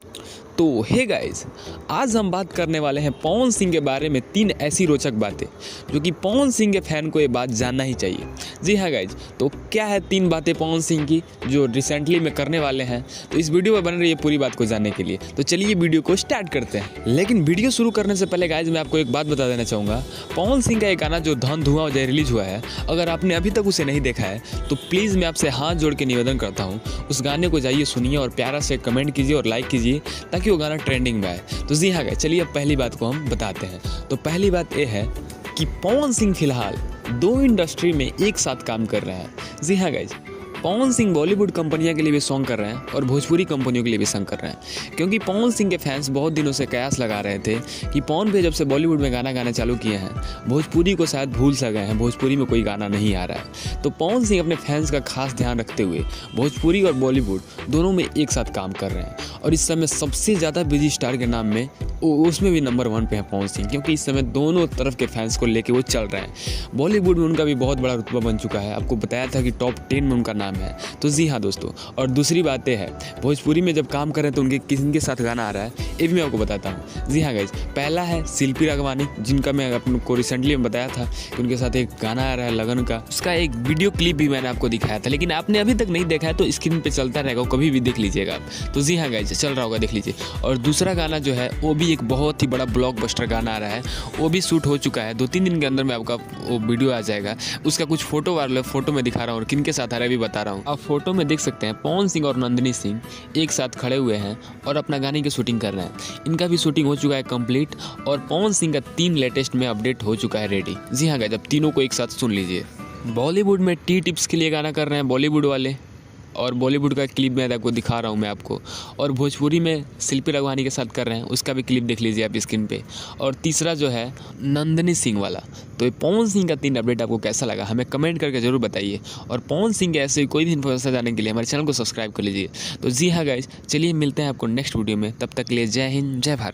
तो hey guys, आज हम बात करने वाले हैं पवन सिंह के बारे में 3 ऐसी रोचक बातें जो कि पवन सिंह के फैन को ये बात जानना ही चाहिए। जी हाँ गाइस, तो क्या है 3 बातें पवन सिंह की जो रिसेंटली में करने वाले हैं। तो इस वीडियो में बन रही है पूरी बात को जानने के लिए। तो चलिए वीडियो को स्टार्ट करते हैं। लेकिन वीडियो शुरू करने से पहले गाइस मैं आपको एक बात बता देना चाहूँगा। पवन सिंह का एक गाना जो धन धुआं जो रिलीज हुआ है, अगर आपने अभी तक उसे नहीं देखा है तो प्लीज़ मैं आपसे हाथ जोड़ के निवेदन करता हूँ, उस गाने को जाइए सुनिए और प्यारा से कमेंट कीजिए और लाइक कीजिए ताकि वो गाना ट्रेंडिंग में आए। तो जी हाँ गाइस, चलिए अब पहली बात को हम बताते हैं। तो पहली बात ये है कि पवन सिंह फिलहाल 2 इंडस्ट्री में एक साथ काम कर रहे हैं। जी हाँ गाइस, पवन सिंह बॉलीवुड कंपनियों के लिए भी सॉन्ग कर रहे हैं और भोजपुरी कंपनियों के लिए भी सॉन्ग कर रहे हैं, क्योंकि पवन सिंह के फैंस बहुत दिनों से कयास लगा रहे थे कि पवन भाई जब से बॉलीवुड में गाना गाना चालू किए हैं, भोजपुरी को शायद भूल सा गए हैं, भोजपुरी में कोई गाना नहीं आ रहा है। तो पवन सिंह अपने फैंस का खास ध्यान रखते हुए भोजपुरी और बॉलीवुड दोनों में एक साथ काम कर रहे हैं। और इस समय सबसे ज़्यादा बिजी स्टार के नाम में उसमें भी नंबर 1 पे है पवन सिंह, क्योंकि इस समय दोनों तरफ के फैंस को लेके वो चल रहे हैं। बॉलीवुड में उनका भी बहुत बड़ा रुतबा बन चुका है, आपको बताया था कि टॉप 10 में उनका नाम है। तो जी हाँ दोस्तों, और दूसरी बात ये है, भोजपुरी में जब काम कर रहे हैं तो उनके किसके साथ गाना आ रहा है ये भी मैं आपको बताता हूँ। जी हाँ गाइज, पहला है शिल्पी राघवानी, जिनका मैं आपको रिसेंटली में बताया था कि उनके साथ एक गाना आ रहा है लगन का। उसका एक वीडियो क्लिप भी मैंने आपको दिखाया था, लेकिन आपने अभी तक नहीं देखा है तो स्क्रीन पे चलता रहेगा, कभी भी देख लीजिएगा आप। तो जी हाँ गाइज, चल रहा होगा, देख लीजिए। और दूसरा गाना जो है वो भी एक बहुत ही बड़ा ब्लॉकबस्टर गाना आ रहा है, वो भी शूट हो चुका है। 2-3 दिन के अंदर में आपका वो वीडियो आ जाएगा। उसका कुछ फोटो वाले फोटो में दिखा रहा हूँ और किन के साथ आ रहा है भी बता रहा हूँ। आप फोटो में देख सकते हैं पवन सिंह और नंदिनी सिंह एक साथ खड़े हुए हैं और अपना गाने की शूटिंग कर रहे हैं। इनका भी शूटिंग हो चुका है कंप्लीट और पवन सिंह का 3 लेटेस्ट में अपडेट हो चुका है रेडी। जी हाँ गाइस, अब तीनों को एक साथ सुन लीजिए। बॉलीवुड में टी टिप्स के लिए गाना कर रहे हैं बॉलीवुड वाले, और बॉलीवुड का क्लिप मैं आपको दिखा रहा हूँ मैं आपको। और भोजपुरी में शिल्पी राघवानी के साथ कर रहे हैं, उसका भी क्लिप देख लीजिए आप स्क्रीन पे। और तीसरा जो है नंदिनी सिंह वाला। तो ये पवन सिंह का 3 अपडेट आपको कैसा लगा हमें कमेंट करके जरूर बताइए। और पवन सिंह के ऐसे कोई भी इन्फॉर्मेशन जानने के लिए हमारे चैनल को सब्सक्राइब कर लीजिए। तो जी हाँ गाइस, चलिए मिलते हैं आपको नेक्स्ट वीडियो में, तब तक के लिए जय हिंद जय भारत।